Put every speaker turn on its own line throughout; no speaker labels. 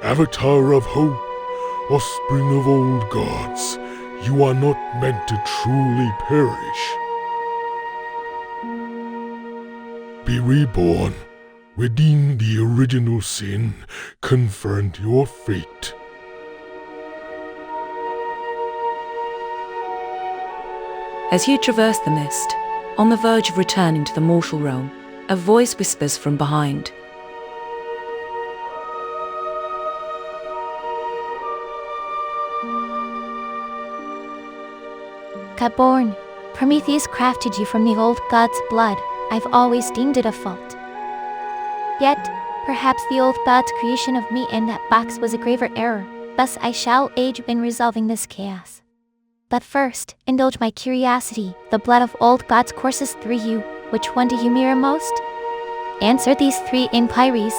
Avatar of hope, offspring of old gods, you are not meant to truly perish. Be reborn, redeem the original sin, confront your fate.
As you traverse the mist, on the verge of returning to the mortal realm, a voice whispers from behind.
Godborn, Prometheus crafted you from the old god's blood. I've always deemed it a fault. Yet, perhaps the old god's creation of me in that box was a graver error. Thus I shall aid you in resolving this chaos. But first, indulge my curiosity. The blood of old gods courses through you. Which one do you mirror most? Answer these 3 inquiries.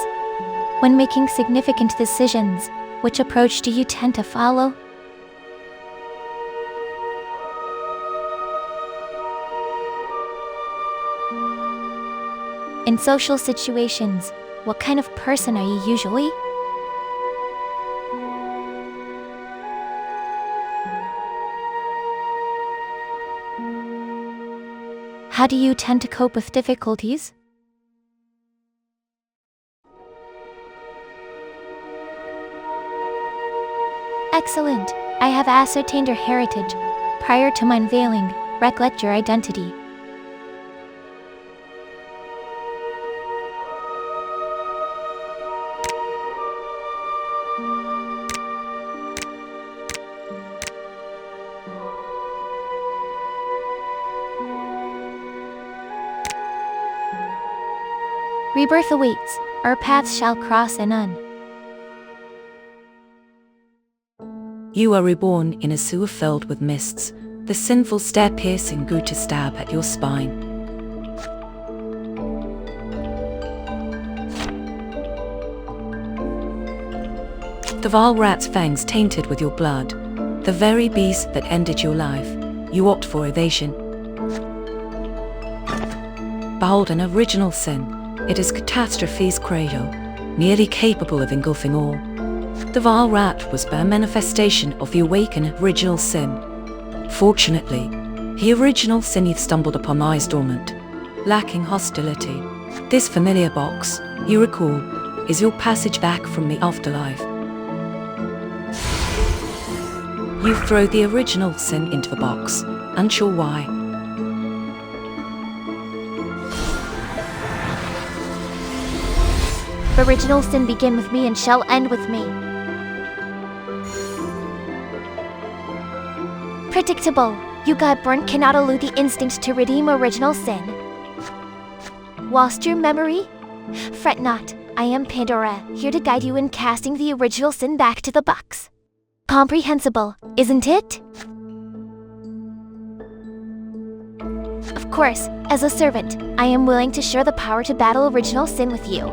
When making significant decisions, which approach do you tend to follow? In social situations, what kind of person are you usually? How do you tend to cope with difficulties? Excellent. I have ascertained your heritage. Prior to my unveiling, recollect your identity. Rebirth awaits. Our paths shall cross anon.
You are reborn in a sewer filled with mists. The sinful stare piercing grew to stab at your spine. The vile rat's fangs tainted with your blood. The very beast that ended your life. You opt for evasion. Behold an original sin. It is catastrophe's cradle, nearly capable of engulfing all. The vile rat was but a manifestation of the awakened original sin. Fortunately, the original sin you've stumbled upon lies dormant, lacking hostility. This familiar box, you recall, is your passage back from the afterlife. You throw the original sin into the box, unsure why.
Original sin begin with me and shall end with me. Predictable. You Godborn cannot elude the instinct to redeem original sin. Lost your memory? Fret not. I am Pandora, here to guide you in casting the original sin back to the box. Comprehensible, isn't it? Of course, as a servant, I am willing to share the power to battle original sin with you.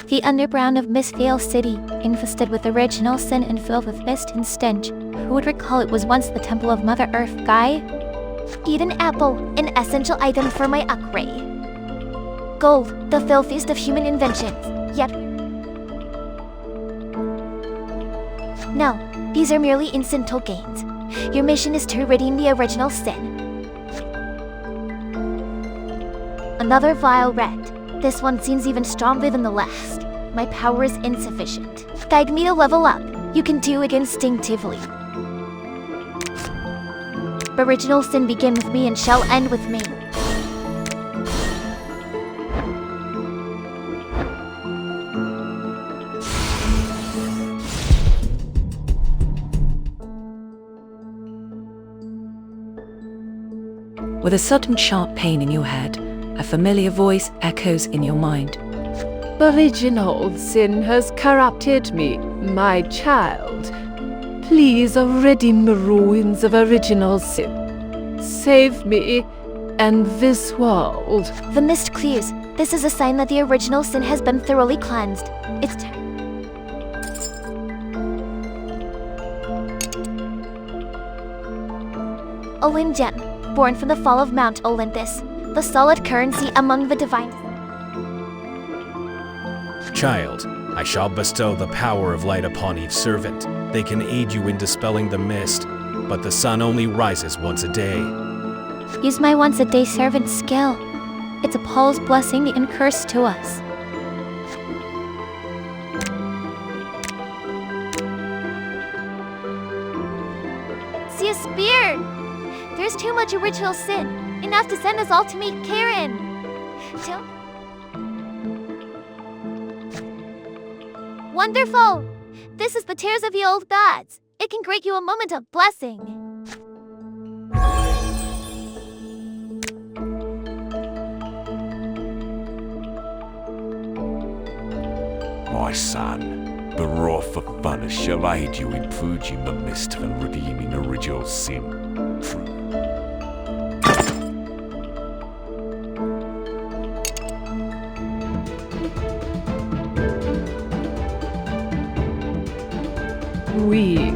The underground of Mistvale City, infested with original sin and filled with mist and stench. Who would recall it was once the temple of Mother Earth, Guy? Eat an apple, an essential item for my upgrade. Gold, the filthiest of human inventions. Yet... No, these are merely incidental gains. Your mission is to redeem the original sin. Another vile rat. This one seems even stronger than the last. My power is insufficient. Guide me to level up. You can do it instinctively. Original sin begin with me and shall end with me.
With a sudden sharp pain in your head, a familiar voice echoes in your mind.
Original sin has corrupted me, my child. Please redeem the ruins of original sin. Save me and this world.
The mist clears. This is a sign that the original sin has been thoroughly cleansed. It's time. Olin-gem, born from the fall of Mount Olympus, the solid currency among the divine.
Child, I shall bestow the power of light upon each servant. They can aid you in dispelling the mist, but the sun only rises once a day.
Use my once-a-day servant skill. It's a Paul's blessing and curse to us. See a spear! There's too much original sin, enough to send us all to meet Karen. Wonderful! This is the tears of the old gods. It can grant you a moment of blessing.
My son, the wrath of Funness shall aid you in purging the mist and redeeming original sin. True.
We,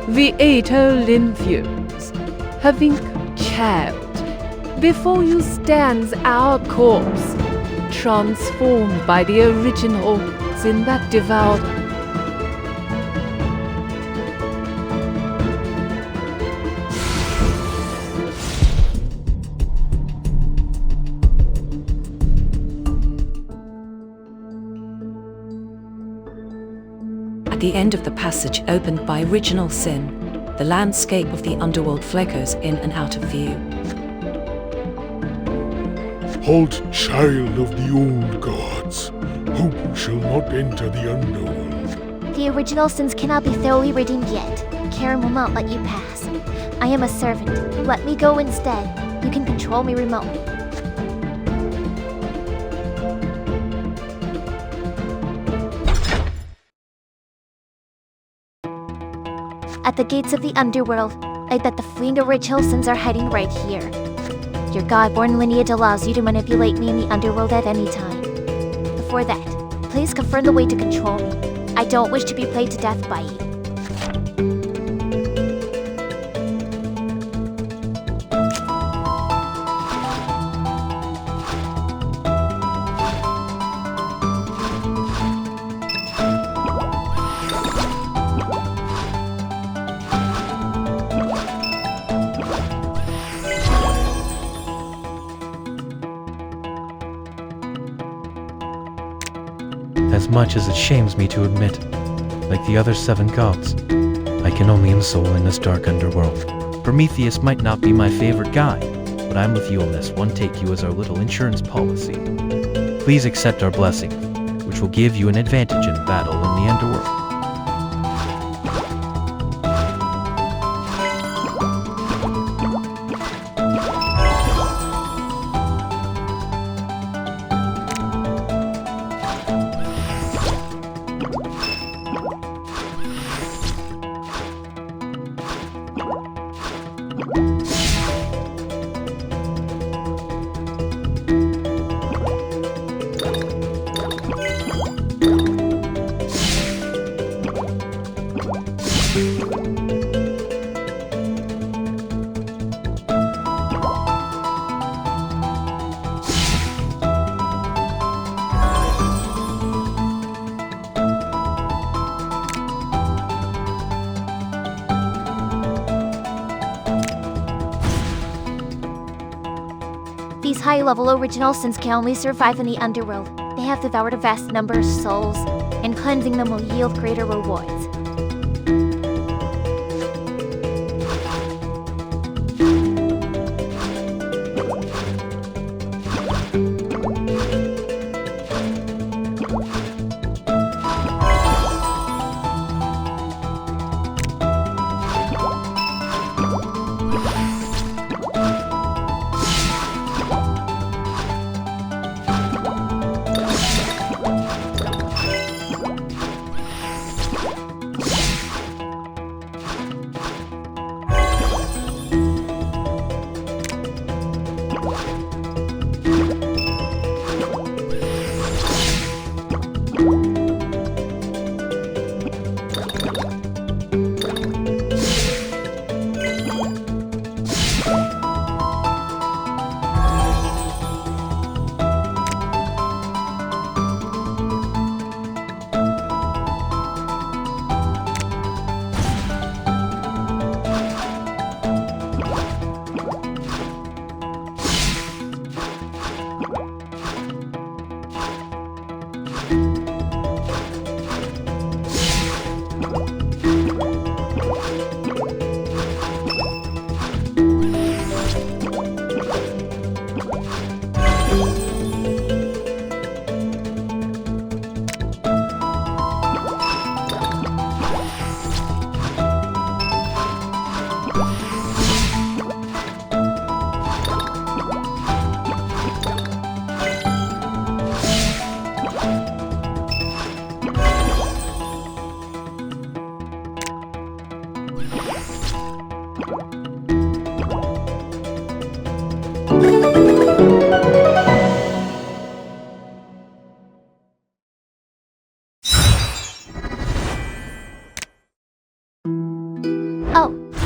the 8 Olympians, having child, before you stands our corpse, transformed by the original sin that devoured.
At the end of the passage opened by original sin, the landscape of the underworld flickers in and out of view.
Halt, child of the old gods. Hope shall not enter the underworld.
The original sins cannot be thoroughly redeemed yet. Karen will not let you pass. I am a servant. Let me go instead. You can control me remotely. At the gates of the underworld, I bet the fleeing original sins are hiding right here. Your God-born lineage allows you to manipulate me in the underworld at any time. Before that, please confirm the way to control me. I don't wish to be played to death by you.
As much as it shames me to admit, like the other 7 gods, I can only ensoul in this dark underworld. Prometheus might not be my favorite guy, but I'm with you on this. One take you as our little insurance policy. Please accept our blessing, which will give you an advantage in battle in the underworld.
These high-level original sins can only survive in the underworld. They have devoured a vast number of souls, and cleansing them will yield greater rewards. Oh,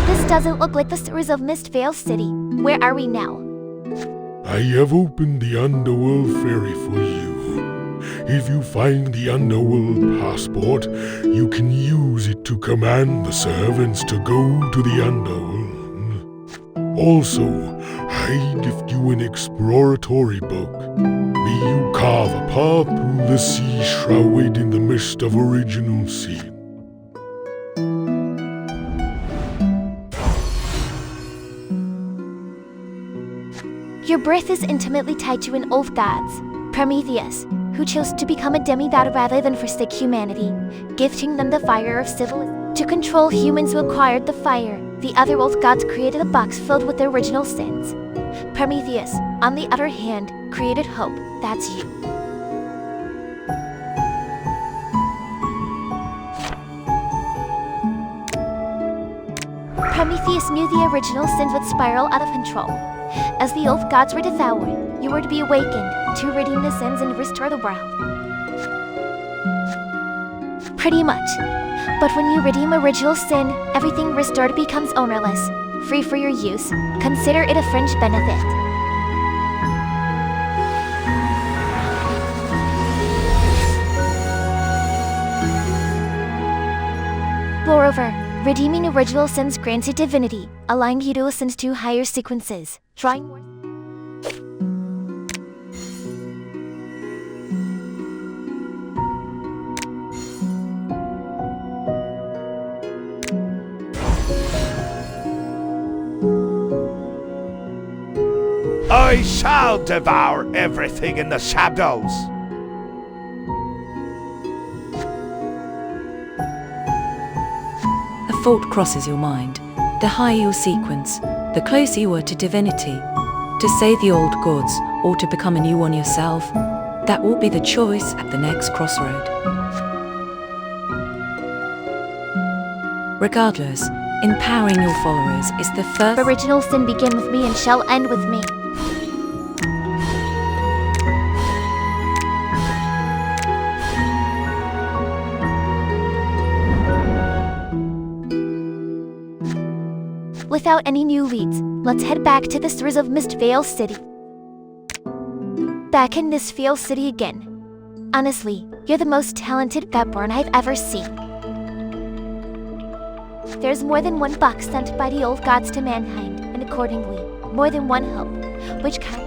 this doesn't look like the sewers of Mistvale City. Where are we now?
I have opened the Underworld Ferry for you. If you find the Underworld passport, you can use it to command the servants to go to the Underworld. Also, I gift you an exploratory book. May you carve a path through the sea shrouded in the mist of original sin.
Your birth is intimately tied to an old god's, Prometheus, who chose to become a demigod rather than forsake humanity, gifting them the fire of civilization. To control humans who acquired the fire, the other old gods created a box filled with their original sins. Prometheus, on the other hand, created hope. That's you. Prometheus knew the original sins would spiral out of control. As the old gods were devoured, you were to be awakened to redeem the sins and restore the world. Pretty much. But when you redeem original sin, everything restored becomes ownerless, free for your use. Consider it a fringe benefit. Moreover, redeeming original sins grants you divinity, allowing you to ascend to higher sequences, drawing more.
I shall devour everything in the shadows.
A thought crosses your mind. The higher your sequence, the closer you are to divinity. To save the old gods, or to become a new one yourself, that will be the choice at the next crossroad. Regardless, empowering your followers is the first.
Original sin began with me and shall end with me. Without any new leads, let's head back to the sewers of Mistvale City. Back in Mistvale City again. Honestly, you're the most talented Godborn I've ever seen. There's more than one box sent by the old gods to mankind, and accordingly, more than one hope. Which kind?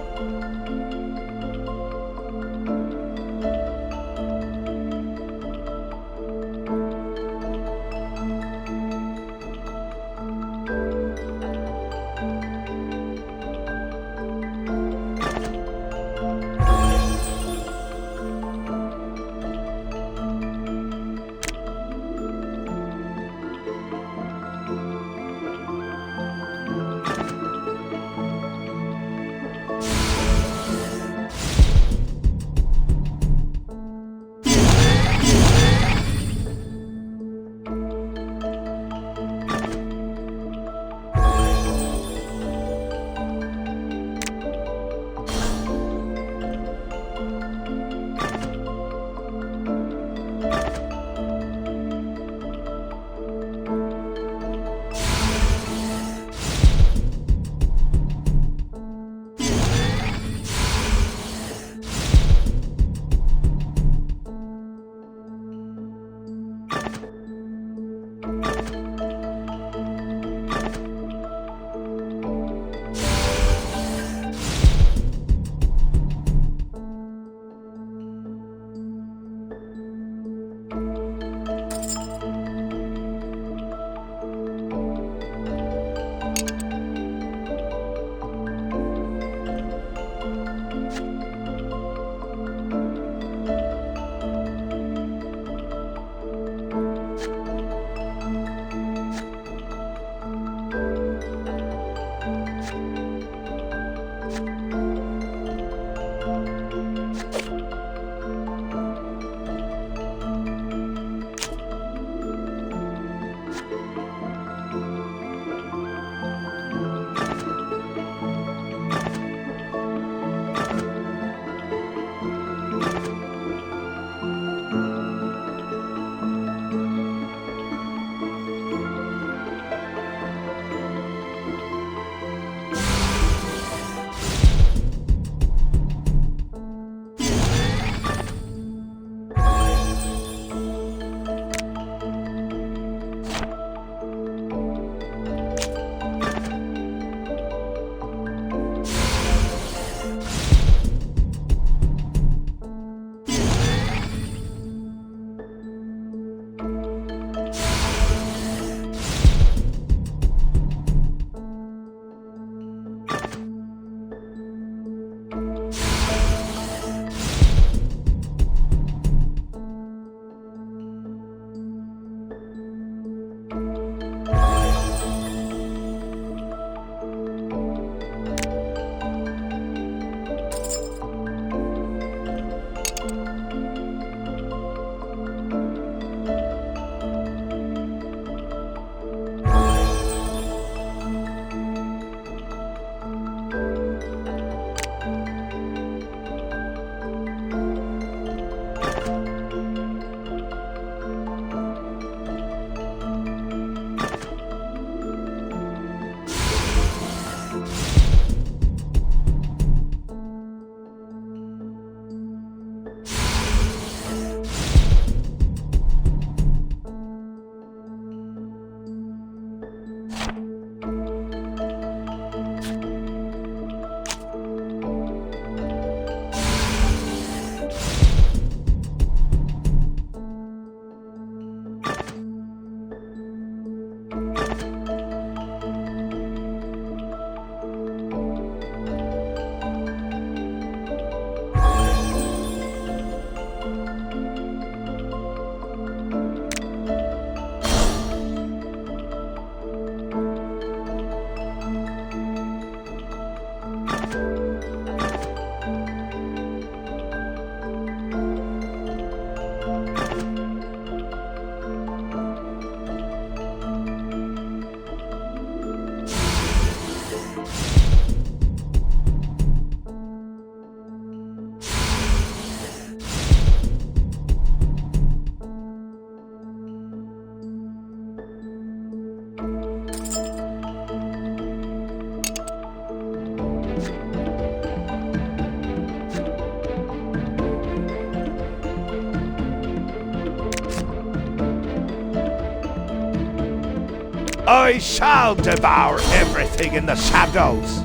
I shall devour everything in the shadows.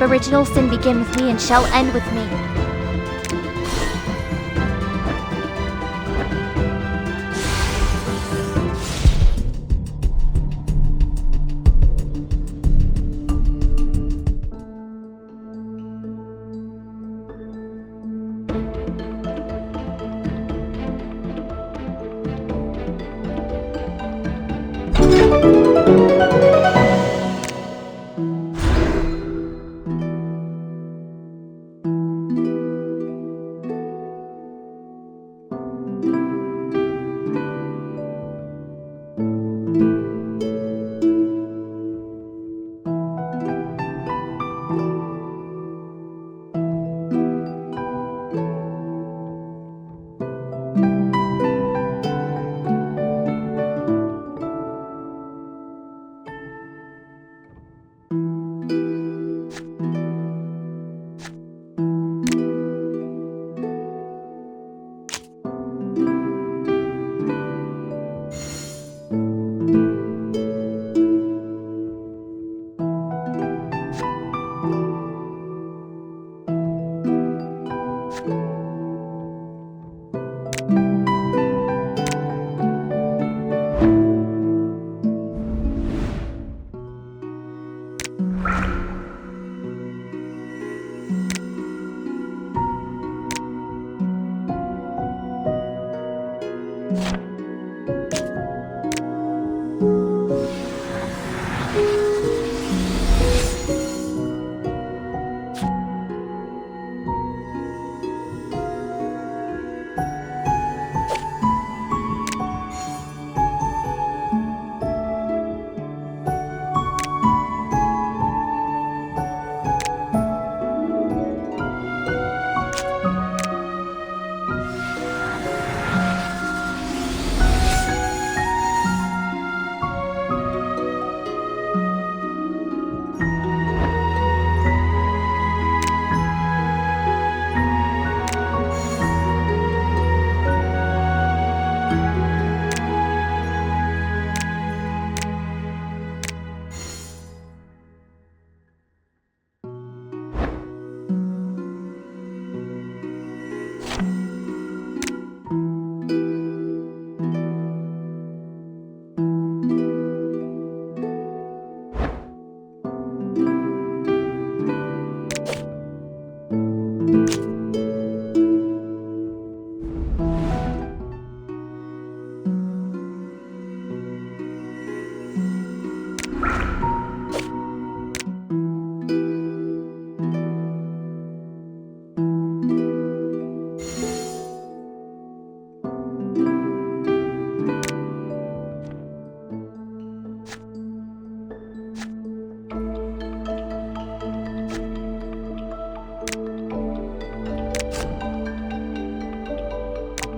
Original sin begin with me and shall end with me.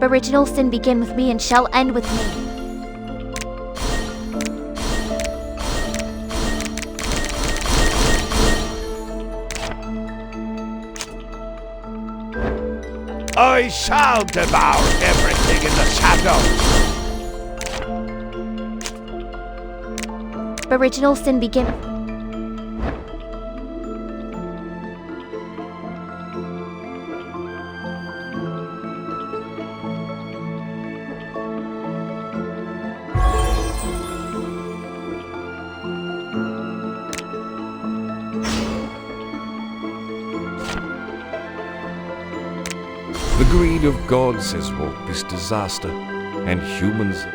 Original sin begin with me and shall end with me.
I shall devour everything in the shadows.
Original sin begin.
The greed of gods has wrought this disaster, and humans...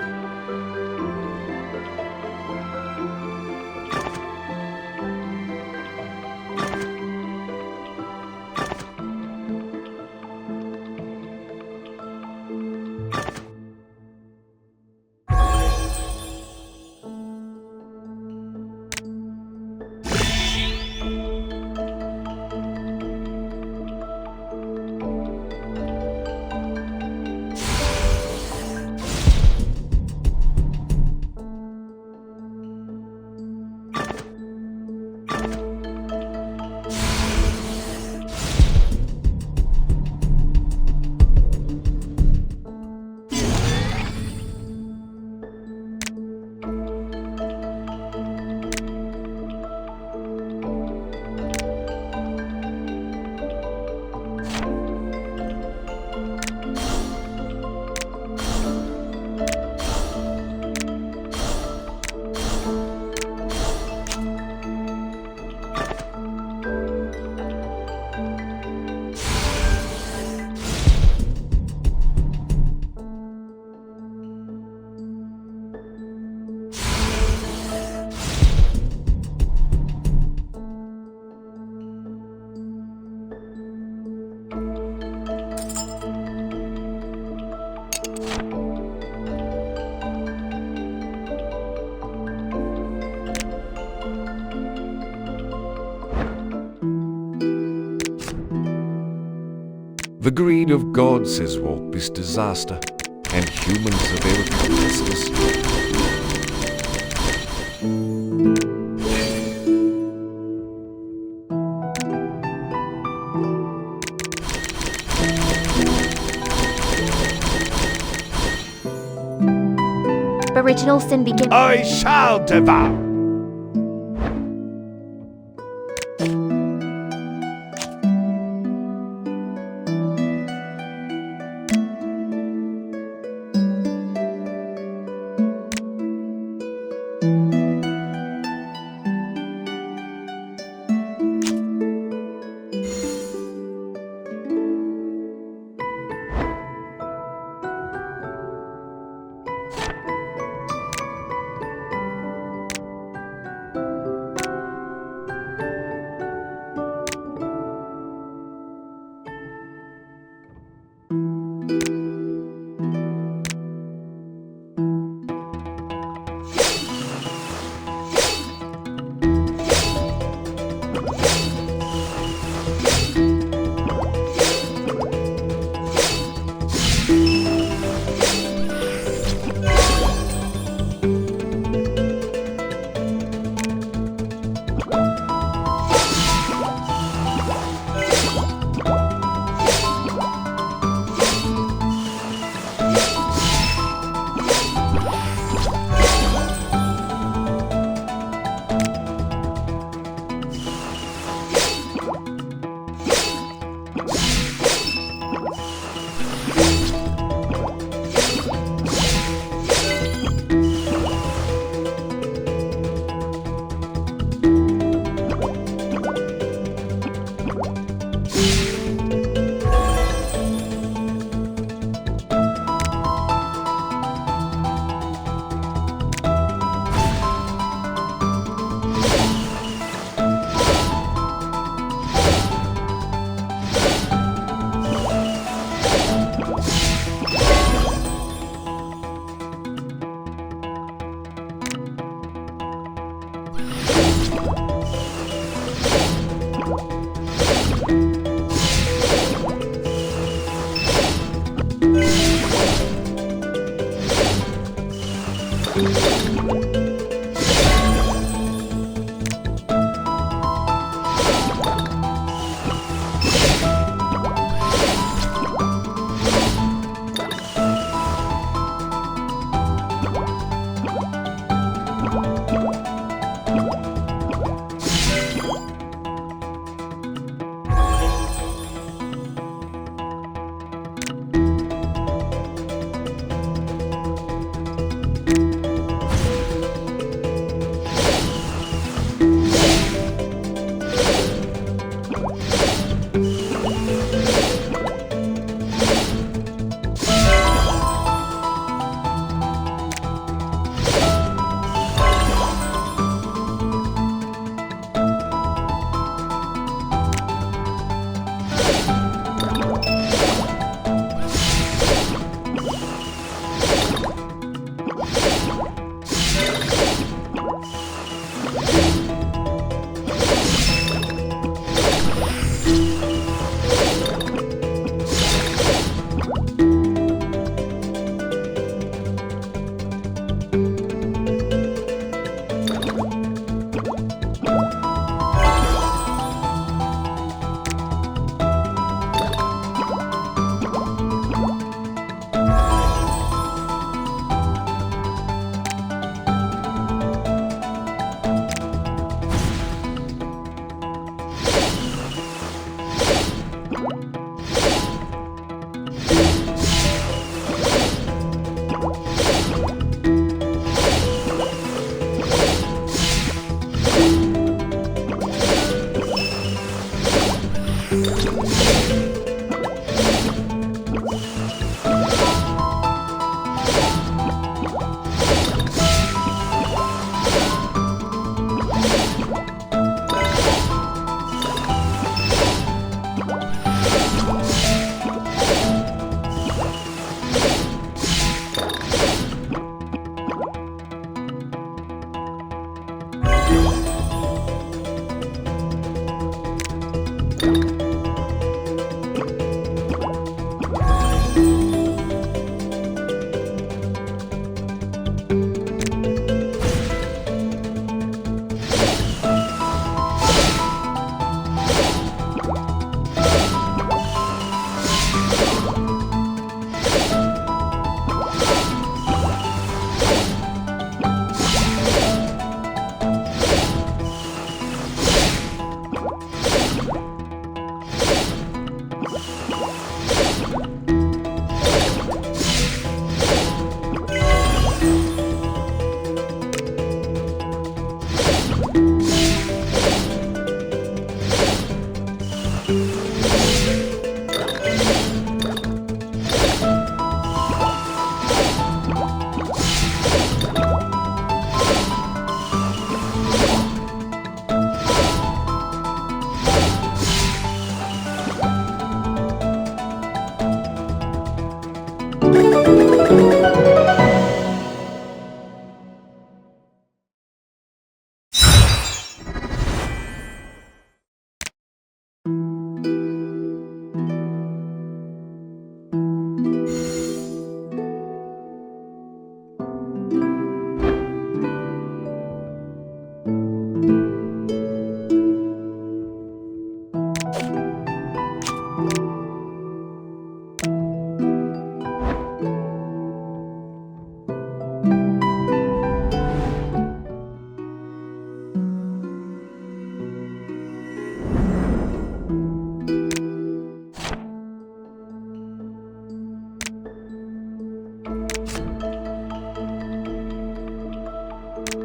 The greed of gods has wrought this disaster, and humans have ever helplessness.
Original sin begins.
I shall devour!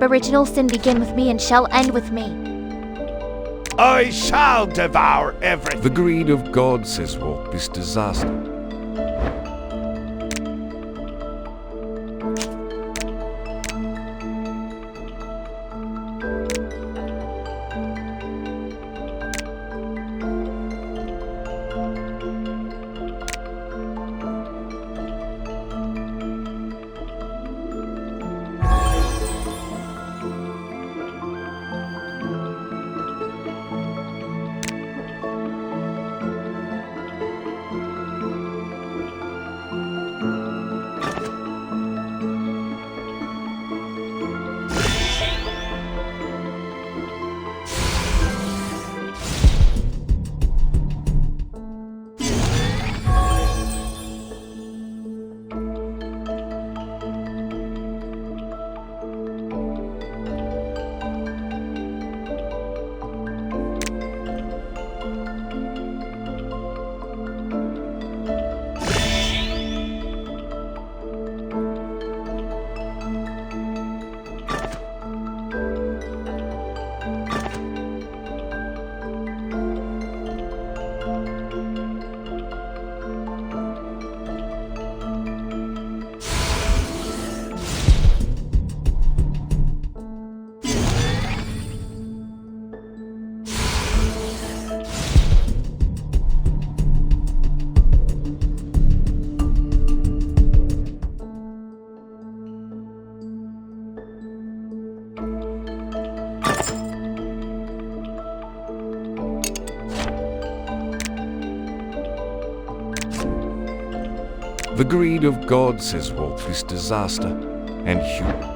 original sin begin with me and shall end with me.
I shall devour everything.
The greed of God, says Walt, is disaster. The greed of God, says Walt, is disaster and human.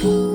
Bye.